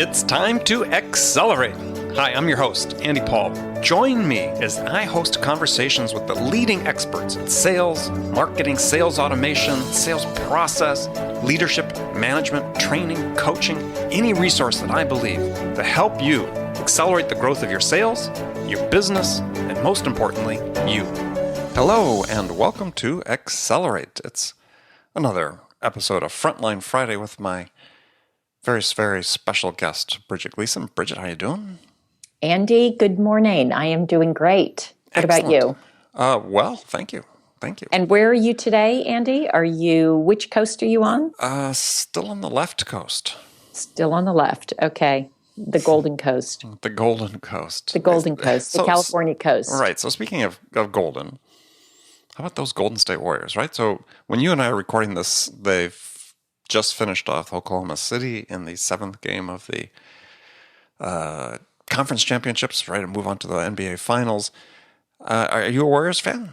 It's time to accelerate. Hi, I'm your host, Andy Paul. Join me as I host conversations with the leading experts in sales, marketing, sales automation, sales process, leadership, management, training, coaching, any resource that I believe to help you accelerate the growth of your sales, your business, and most importantly, you. Hello, and welcome to Accelerate. It's another episode of Frontline Friday with my very, very special guest, Bridget Gleason. Bridget, how you doing? Andy, good morning. I am doing great. What about you? Well, thank you. Thank you. And where are you today, Andy? Which coast are you on? Still on the left coast. Still on the left. Okay. The Golden Coast. The Golden Coast. The Golden Coast. The California coast. Right. So speaking of golden, how about those Golden State Warriors, right? So when you and I are recording this, they've just finished off Oklahoma City in the 7th game of the conference championships, right, and move on to the NBA Finals. Are you a Warriors fan?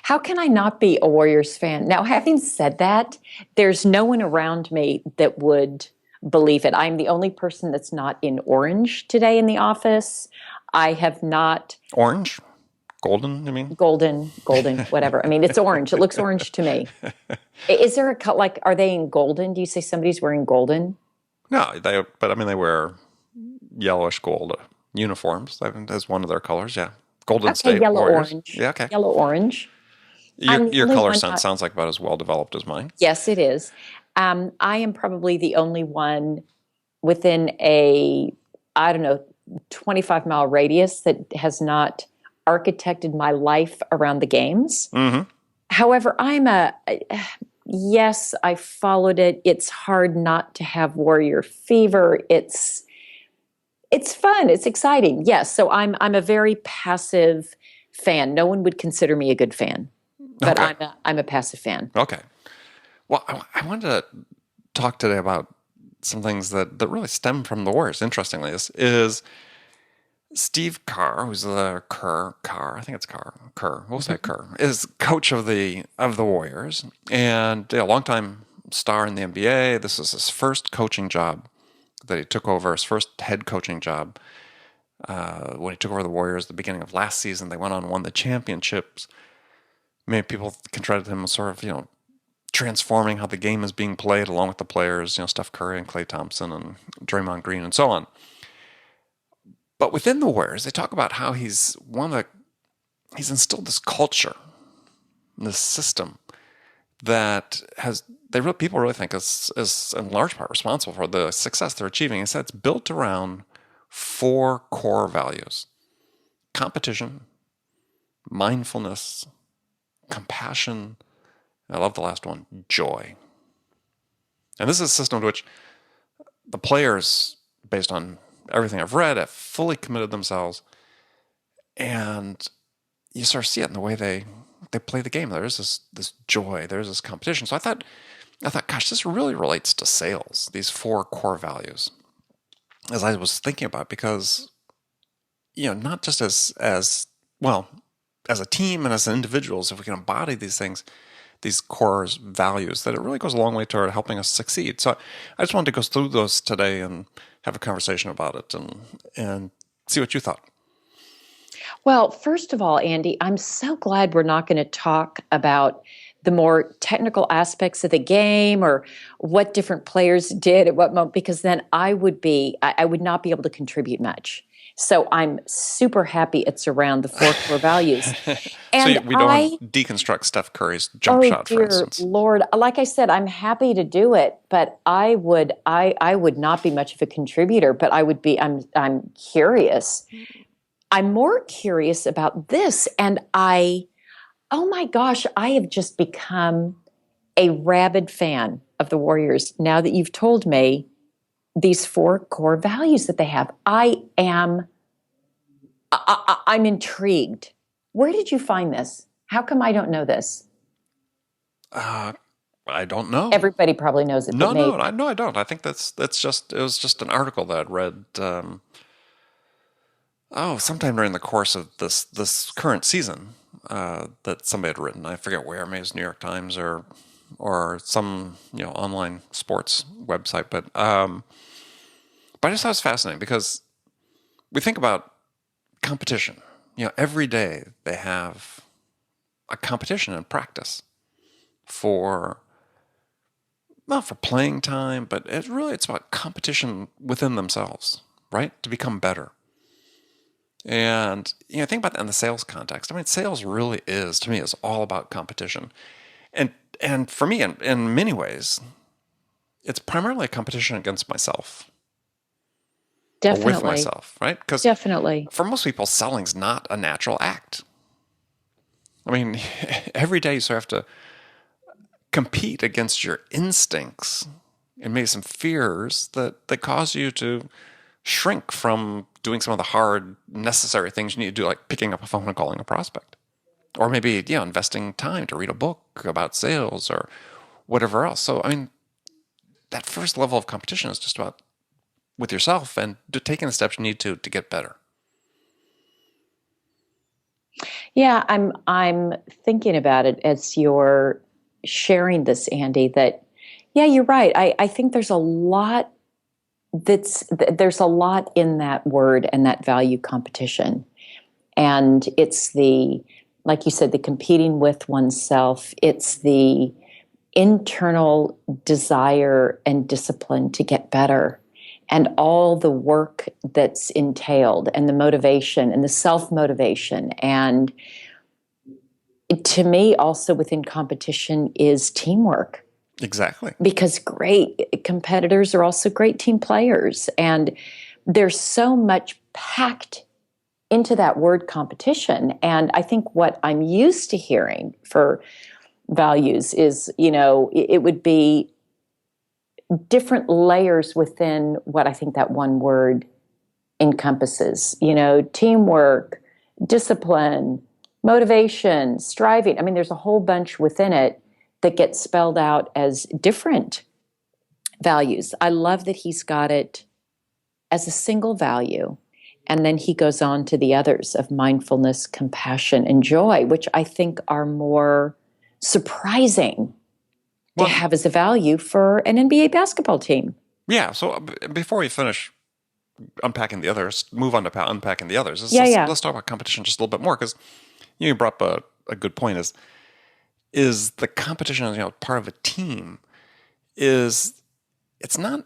How can I not be a Warriors fan? Now, having said that, there's no one around me that would believe it. I'm the only person that's not in orange today in the office. I have not... Orange? Golden, you mean? Golden, whatever. I mean, it's orange. It looks orange to me. Is there a cut, like, are they in golden? Do you say somebody's wearing golden? No, they wear yellowish gold uniforms as one of their colors, yeah. Golden State yellow, Warriors. orange. Yeah, okay. Yellow, orange. Your color sense sounds like about as well developed as mine. Yes, it is. I am probably the only one within a, 25-mile radius that has not architected my life around the games. Mm-hmm. However, yes, I followed it. It's hard not to have Warrior fever. It's fun. It's exciting. Yes. So I'm a very passive fan. No one would consider me a good fan, but okay. I'm a passive fan. Okay. Well, I wanted to talk today about some things that really stem from the Warriors. Interestingly, is Steve Kerr, who's the Kerr, I think it's Kerr, we'll say Kerr, is coach of the Warriors and a longtime star in the NBA. This is his first coaching job that he took over, his first head coaching job. When he took over the Warriors at the beginning of last season, they went on and won the championships. Many people credited him as sort of, transforming how the game is being played along with the players, Steph Curry and Klay Thompson and Draymond Green and so on. But within the Warriors, they talk about how he's instilled this culture, this system that people really think is in large part responsible for the success they're achieving. He said it's built around 4 core values: competition, mindfulness, compassion, and I love the last one, joy. And this is a system to which the players, based on everything I've read, have fully committed themselves, and you sort of see it in the way they play the game. There's this joy, there's this competition. So I thought, gosh, this really relates to sales, these 4 core values, as I was thinking about, because, not just as well, as a team and as individuals, if we can embody these things, these core values, that it really goes a long way toward helping us succeed. So I just wanted to go through those today and have a conversation about it and see what you thought. Well, first of all, Andy, I'm so glad we're not going to talk about the more technical aspects of the game or what different players did at what moment, because then I would not be able to contribute much. So I'm super happy it's around the 4 core values. And so we don't deconstruct Steph Curry's jump shot, for instance. Lord, like I said, I'm happy to do it, but I would not be much of a contributor, but I'm curious. I'm more curious about this, and oh my gosh, I have just become a rabid fan of the Warriors now that you've told me these 4 core values that they have. I'm intrigued. Where did you find this? How come I don't know this? I don't know. Everybody probably knows it. No, I don't. I think it was just an article that I'd read. Sometime during the course of this current season, that somebody had written. I forget where. Maybe it was New York Times or some online sports website. But But I just thought it was fascinating because we think about competition. Every day they have a competition in practice for, not for playing time, but it's about competition within themselves, right? To become better. And think about that in the sales context. I mean, sales really is, to me, is all about competition. And and for me, in many ways, it's primarily a competition against myself or with Definitely. myself, right? Because Definitely. for most people, selling's not a natural act. I mean, every day you sort of have to compete against your instincts and maybe some fears that cause you to shrink from doing some of the hard, necessary things you need to do, like picking up a phone and calling a prospect. Or maybe, investing time to read a book about sales or whatever else. So, I mean, that first level of competition is just about with yourself and taking the steps you need to get better. Yeah, I'm thinking about it as you're sharing this, Andy, that yeah, you're right. I think there's a lot in that word and that value competition. And it's the, like you said, the competing with oneself. It's the internal desire and discipline to get better and all the work that's entailed and the motivation and the self-motivation. And to me, also within competition is teamwork, Exactly. because great competitors are also great team players. And there's so much packed into that word competition. And I think what I'm used to hearing for values is, it would be different layers within what I think that one word encompasses, teamwork, discipline, motivation, striving. I mean, there's a whole bunch within it that gets spelled out as different values. I love that he's got it as a single value. And then he goes on to the others of mindfulness, compassion, and joy, which I think are more surprising to Well, have as a value for an NBA basketball team. yeah. So before we finish unpacking the others, move on to unpacking the others. Yeah, yeah. Let's talk about competition just a little bit more because you brought up a good point. Is the competition, part of a team? Is it's not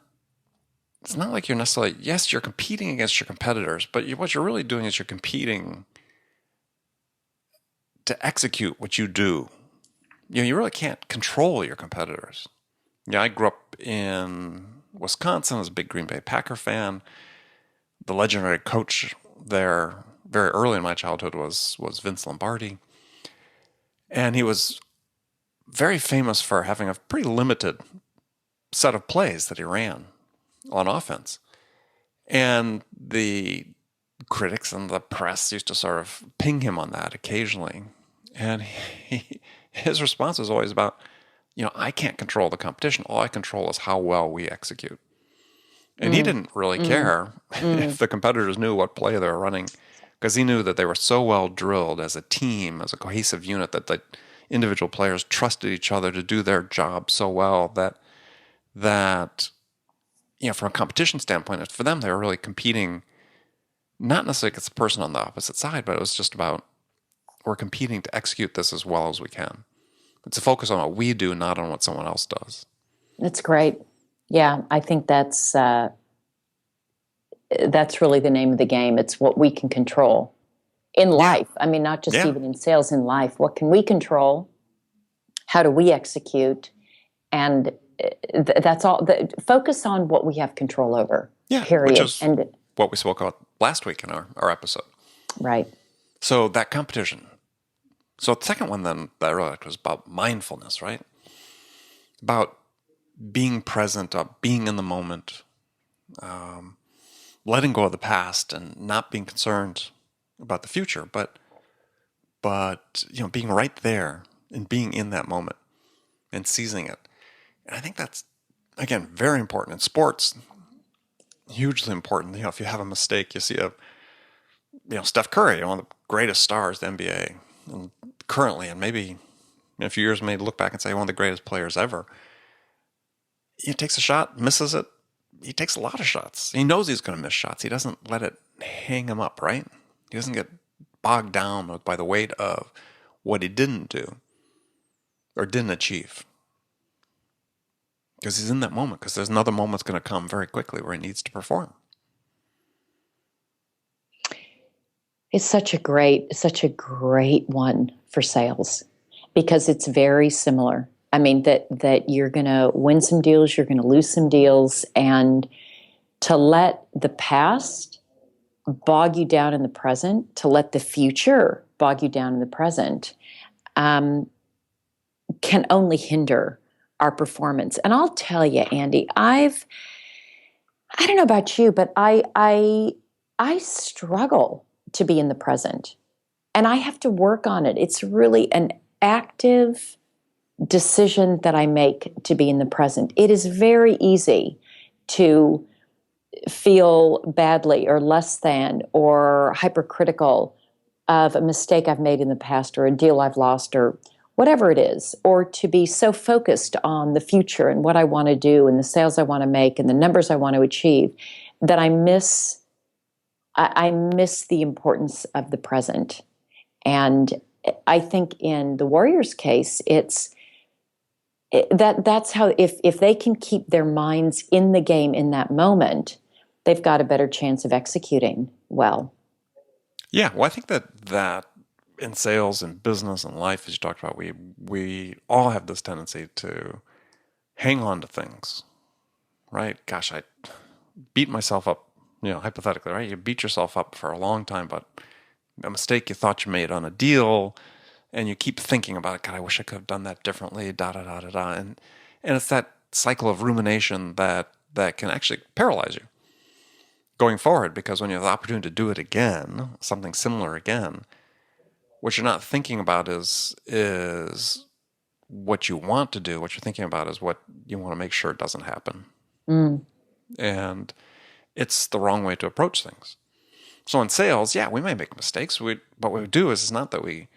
it's not like you're necessarily, yes, you're competing against your competitors, but what you're really doing is you're competing to execute what you do. You really can't control your competitors. I grew up in Wisconsin as a big Green Bay Packer fan. The legendary coach there very early in my childhood was Vince Lombardi. And he was very famous for having a pretty limited set of plays that he ran on offense. And the critics and the press used to sort of ping him on that occasionally. And his response was always about, I can't control the competition. All I control is how well we execute. And he Mm, didn't really mm, care if mm. the competitors knew what play they were running because he knew that they were so well drilled as a team, as a cohesive unit, that the individual players trusted each other to do their job so well that from a competition standpoint, for them, they were really competing, not necessarily against the person on the opposite side, but it was just about we're competing to execute this as well as we can. It's a focus on what we do, not on what someone else does. That's great. Yeah, I think that's really the name of the game. It's what we can control in Yeah, life. I mean, not just yeah, even in sales, in life. What can we control? How do we execute? And that's all. Focus on what we have control over. yeah, which Period. is And what we spoke about last week in our episode. right. So that competition. So the second one then that I really liked was about mindfulness, right? About being present, being in the moment, letting go of the past and not being concerned about the future, but being right there and being in that moment and seizing it. And I think that's, again, very important in sports. Hugely important. If you have a mistake, you see Steph Curry, one of the greatest stars in the NBA, and currently, and maybe in a few years, may look back and say one of the greatest players ever. He takes a shot, misses it, he takes a lot of shots. He knows he's going to miss shots. He doesn't let it hang him up, right? He doesn't get bogged down by the weight of what he didn't do or didn't achieve. Because he's in that moment, because there's another moment's going to come very quickly where he needs to perform. It's such a great one for sales because it's very similar. I mean, that you're going to win some deals, you're going to lose some deals, and to let the past bog you down in the present, to let the future bog you down in the present, can only hinder our performance. And I'll tell you, Andy, I don't know about you, but I struggle to be in the present. And I have to work on it. It's really an active decision that I make to be in the present. It is very easy to feel badly or less than or hypercritical of a mistake I've made in the past or a deal I've lost or whatever it is, or to be so focused on the future and what I want to do and the sales I want to make and the numbers I want to achieve that I miss the importance of the present. And I think in the Warriors' case, that's how if they can keep their minds in the game in that moment, they've got a better chance of executing well. Yeah, well, I think that in sales and business and life, as you talked about, we all have this tendency to hang on to things, right? Gosh, I beat myself up, hypothetically, right? You beat yourself up for a long time, but a mistake you thought you made on a deal, and you keep thinking about it. God, I wish I could have done that differently. Da da da da da, and it's that cycle of rumination that can actually paralyze you going forward. Because when you have the opportunity to do it again, something similar again, what you're not thinking about is what you want to do. What you're thinking about is what you want to make sure doesn't happen. Mm. And it's the wrong way to approach things. So in sales, yeah, we may make mistakes. But what we do is it's not that we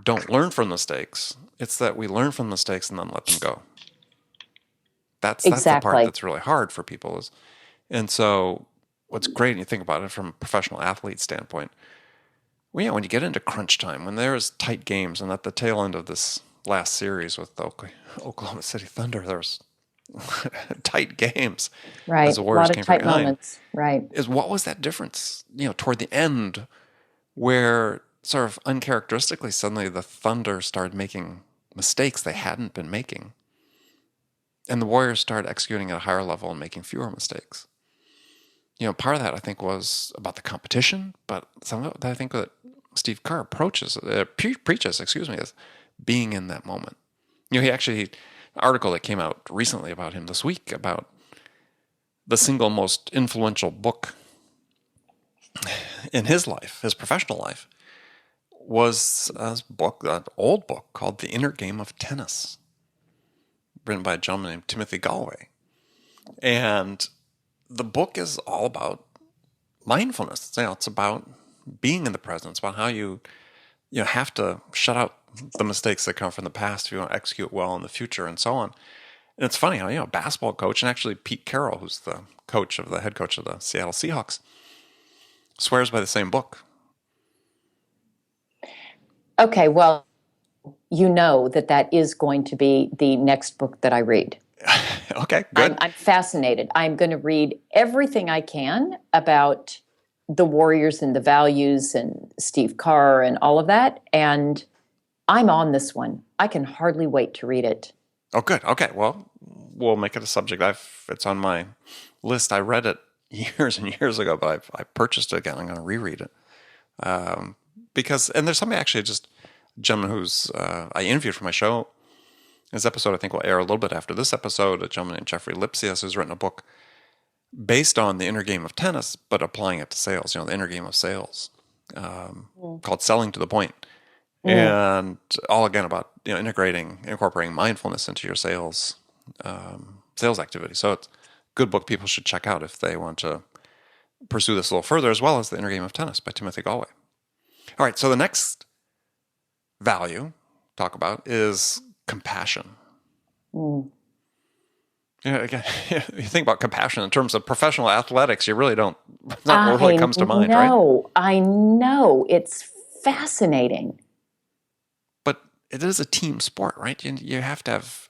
don't learn from mistakes. It's that we learn from mistakes and then let them go. That's the part Exactly. that's really hard for people. And so what's great, and you think about it from a professional athlete standpoint, well, yeah, when you get into crunch time, when there's tight games, and at the tail end of this last series with the Oklahoma City Thunder, there's tight games as Right. the A Warriors lot of came from tight behind. moments. Right. Is what was that difference, toward the end, where sort of uncharacteristically suddenly the Thunder started making mistakes they hadn't been making, and the Warriors started executing at a higher level and making fewer mistakes. Part of that I think was about the competition, but some of it I think that Steve Kerr preaches, is being in that moment. He actually, an article that came out recently about him this week about the single most influential book in his life, his professional life, was a book, an old book called The Inner Game of Tennis, written by a gentleman named Timothy Galway. And the book is all about mindfulness. It's about being in the present. It's about how you have to shut out the mistakes that come from the past if you want to execute well in the future, and so on. And it's funny how a basketball coach, and actually Pete Carroll, who's the head coach of the Seattle Seahawks, swears by the same book. Okay. Well, you know that is going to be the next book that I read. Okay, good. I'm fascinated. I'm going to read everything I can about the Warriors and the values and Steve Kerr and all of that. And I'm on this one. I can hardly wait to read it. Oh, good. Okay, well, we'll make it a subject. It's on my list. I read it years and years ago, but I purchased it again. I'm going to reread it because, and there's somebody actually, just a gentleman who's I interviewed for my show. His episode, I think, will air a little bit after this episode. A gentleman named Jeffrey Lipsius, who's written a book based on the inner game of tennis, but applying it to sales. The inner game of sales, called "Selling to the Point." And all again about incorporating mindfulness into your sales activity. So it's a good book people should check out if they want to pursue this a little further, as well as The Inner Game of Tennis by Timothy Galway. All right, so the next value talk about is compassion. Again, you think about compassion in terms of professional athletics, you really don't, it's not what really I comes to mind, right? know, I know. It's fascinating. But it is a team sport, right? You have to have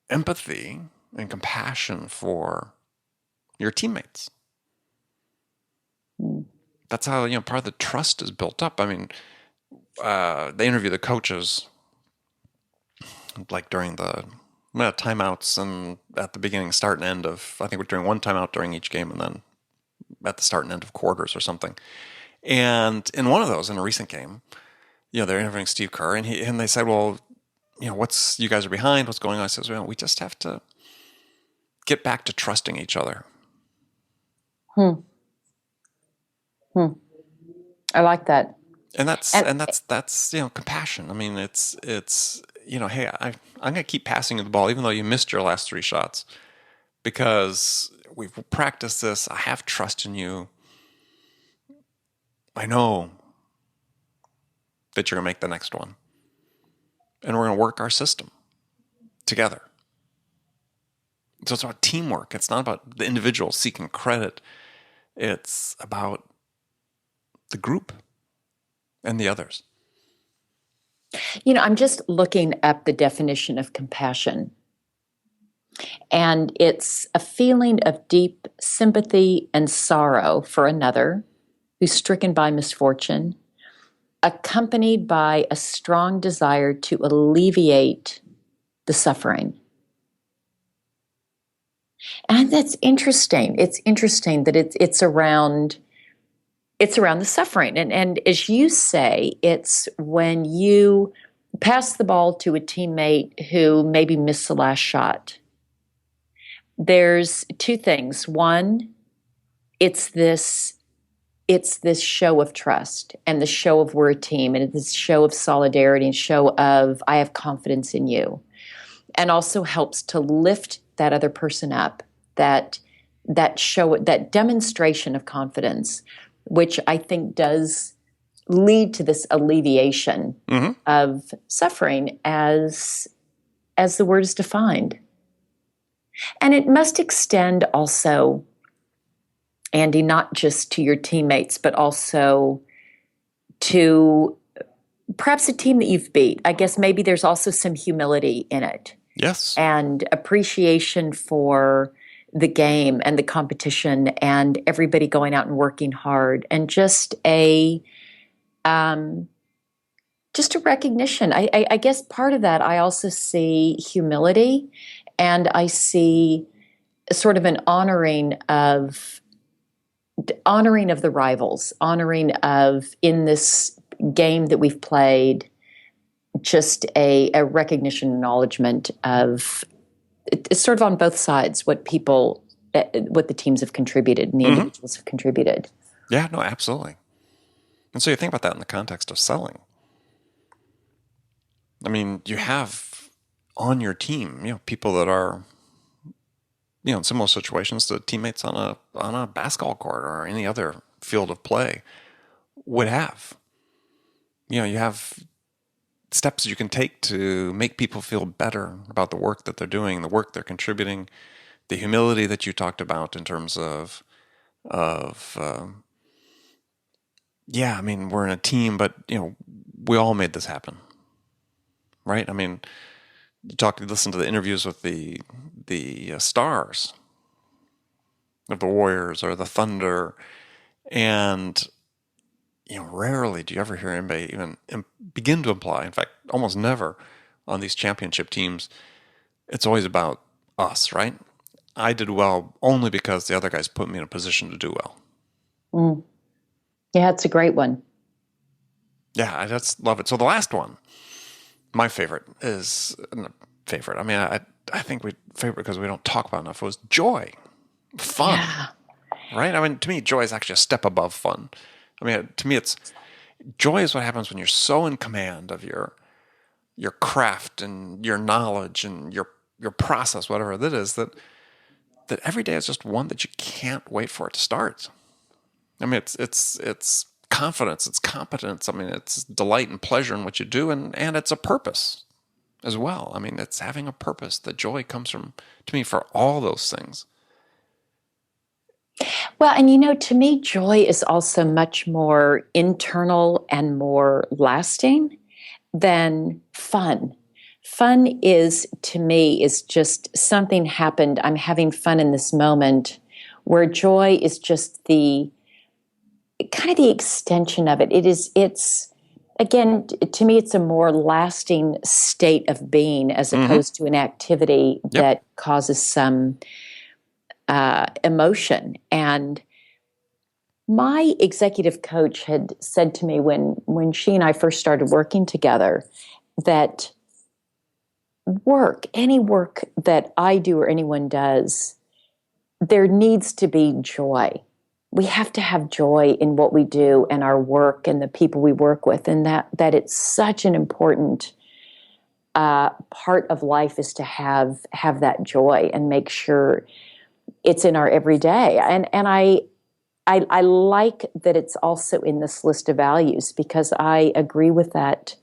empathy and compassion for your teammates. Mm. That's how, part of the trust is built up. I mean, they interview the coaches like during the timeouts and at the beginning, start and end of, I think we're doing one timeout during each game and then at the start and end of quarters or something. And in one of those, in a recent game, they're interviewing Steve Kerr and they said, well, what's, you guys are behind, what's going on? I says, well, we just have to get back to trusting each other. Hmm. Hmm. I like that. And that's And and that's compassion. I mean, it's hey, I'm gonna keep passing you the ball even though you missed your last three shots because we've practiced this. I have trust in you. I know that you're gonna make the next one, and we're gonna work our system together. So it's about teamwork. It's not about the individual seeking credit. It's about the group and the others. I'm just looking up the definition of compassion. And it's a feeling of deep sympathy and sorrow for another who's stricken by misfortune, accompanied by a strong desire to alleviate the suffering. And that's interesting. It's interesting that it's around the suffering. And as you say, it's when you pass the ball to a teammate who maybe missed the last shot. There's two things. One, it's this it's this show of trust and the show of we're a team and this show of solidarity and show of I have confidence in you, and also helps to lift that other person up, that demonstration of confidence, which I think does lead to this alleviation Mm-hmm. of suffering as the word is defined. And it must extend also, Andy, not just to your teammates, but also to perhaps a team that you've beat. I guess maybe there's also some humility in it Yes. and appreciation for the game and the competition and everybody going out and working hard and um, just a recognition. I guess part of that I also see humility, and I see sort of an honoring of the rivals, honoring of in this game that we've played, just a recognition, acknowledgement of it's sort of on both sides what the teams have contributed and the Mm-hmm. individuals have contributed. Yeah, no, absolutely. And so you think about that in the context of selling. I mean, you have on your team, people that are, in similar situations to teammates on a basketball court or any other field of play would have. You have steps you can take to make people feel better about the work that they're doing, the work they're contributing, the humility that you talked about in terms of yeah, I mean, we're in a team, but we all made this happen, right? I mean, listen to the interviews with the stars of the Warriors or the Thunder, and rarely do you ever hear anybody even begin to imply. In fact, almost never on these championship teams. It's always about us, right? I did well only because the other guys put me in a position to do well. Mm. Yeah, it's a great one. Yeah, I just love it. So the last one, my favorite is favorite. I mean, I think we favorite because we don't talk about enough was joy, fun, Yeah. right? I mean, to me, joy is actually a step above fun. I mean, to me, it's joy is what happens when you're so in command of your craft and your knowledge and your process, whatever it is, that every day is just one that you can't wait for it to start. I mean, it's confidence, it's competence. I mean, it's delight and pleasure in what you do, and it's a purpose. as well. I mean, it's having a purpose. The joy comes from, to me, for all those things. Well, and you know, to me, joy is also much more internal and more lasting than fun. Fun is, to me, is just something happened. I'm having fun in this moment, where joy is just the kind of the extension of it. It's, again, to me, it's a more lasting state of being as Mm-hmm. opposed to an activity Yep. that causes some emotion. And my executive coach had said to me when she and I first started working together that any work that I do or anyone does, there needs to be joy. We have to have joy in what we do and our work and the people we work with, and that it's such an important part of life is to have that joy and make sure it's in our everyday. And I like that it's also in this list of values because I agree with that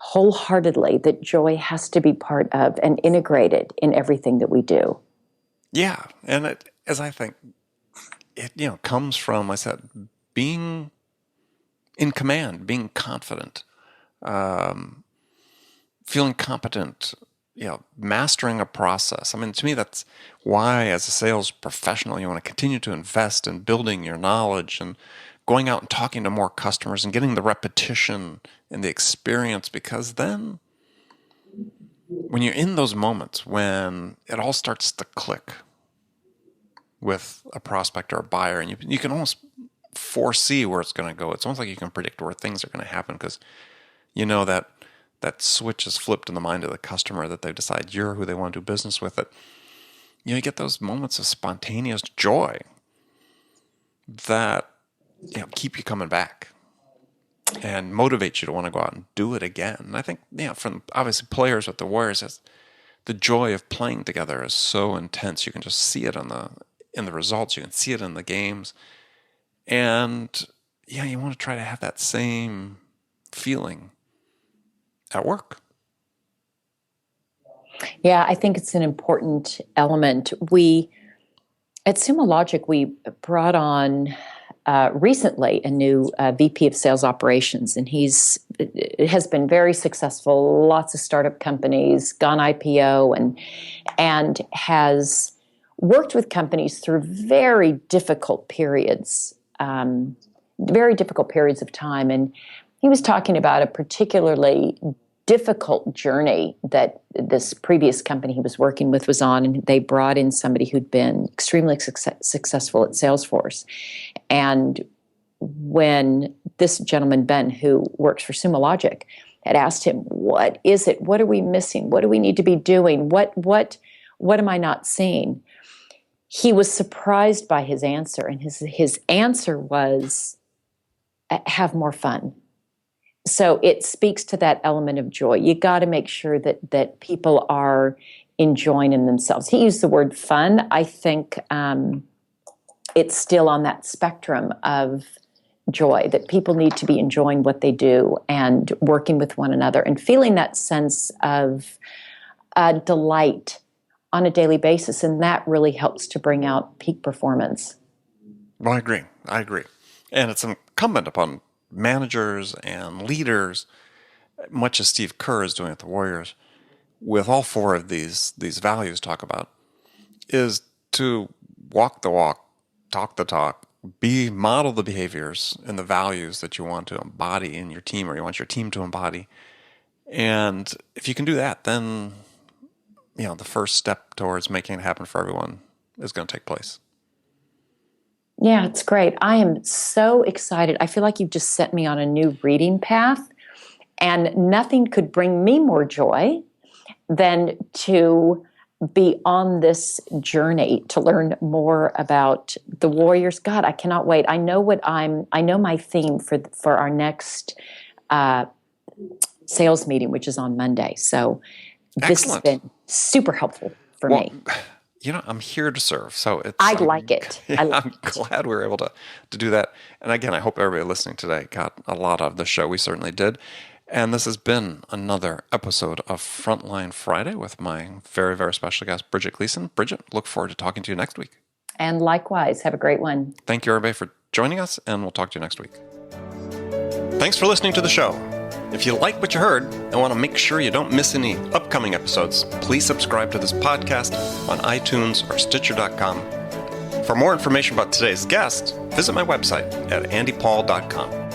wholeheartedly, that joy has to be part of and integrated in everything that we do. Yeah. And as I think, it, comes from, I said, being in command, being confident, feeling competent, mastering a process. I mean, to me, that's why, as a sales professional, you want to continue to invest in building your knowledge and going out and talking to more customers and getting the repetition and the experience, because then when you're in those moments when it all starts to click with a prospect or a buyer, and you can almost foresee where it's going to go. It's almost like you can predict where things are going to happen because you know that switch is flipped in the mind of the customer, that they decide you're who they want to do business with. It, you get those moments of spontaneous joy that keep you coming back and motivate you to want to go out and do it again. And I think from obviously players with the Warriors, the joy of playing together is so intense. You can just see it in the results. You can see it in the games, and you want to try to have that same feeling at work. Yeah, I think it's an important element. We at Sumo Logic, we brought on recently a new VP of Sales Operations, and it has been very successful. Lots of startup companies, gone IPO, and has worked with companies through very difficult periods of time. And he was talking about a particularly difficult journey that this previous company he was working with was on, and they brought in somebody who'd been extremely successful at Salesforce. And when this gentleman, Ben, who works for Sumo Logic, had asked him, what is it? What are we missing? What do we need to be doing? What am I not seeing? He was surprised by his answer, and his answer was, have more fun. So it speaks to that element of joy. You got to make sure that people are enjoying in themselves. He used the word fun. I think it's still on that spectrum of joy, that people need to be enjoying what they do and working with one another and feeling that sense of delight on a daily basis. And that really helps to bring out peak performance. Well, I agree. And it's incumbent upon managers and leaders, much as Steve Kerr is doing at the Warriors, with all four of these values talk about, is to walk the walk, talk the talk, model the behaviors and the values that you want to embody in your team, or you want your team to embody. And if you can do that, then the first step towards making it happen for everyone is going to take place. Yeah, it's great. I am so excited. I feel like you've just set me on a new reading path, and nothing could bring me more joy than to be on this journey to learn more about the Warriors. God, I cannot wait. I know my theme for our next sales meeting, which is on Monday. So this has Excellent. been super helpful for me. I'm here to serve. So I like it. I'm glad we were able to do that. And again, I hope everybody listening today got a lot of the show. We certainly did. And this has been another episode of Frontline Friday with my very, very special guest, Bridget Gleason. Bridget, look forward to talking to you next week. And likewise, have a great one. Thank you, everybody, for joining us, and we'll talk to you next week. Thanks for listening to the show. If you like what you heard and want to make sure you don't miss any upcoming episodes, please subscribe to this podcast on iTunes or Stitcher.com. For more information about today's guest, visit my website at andypaul.com.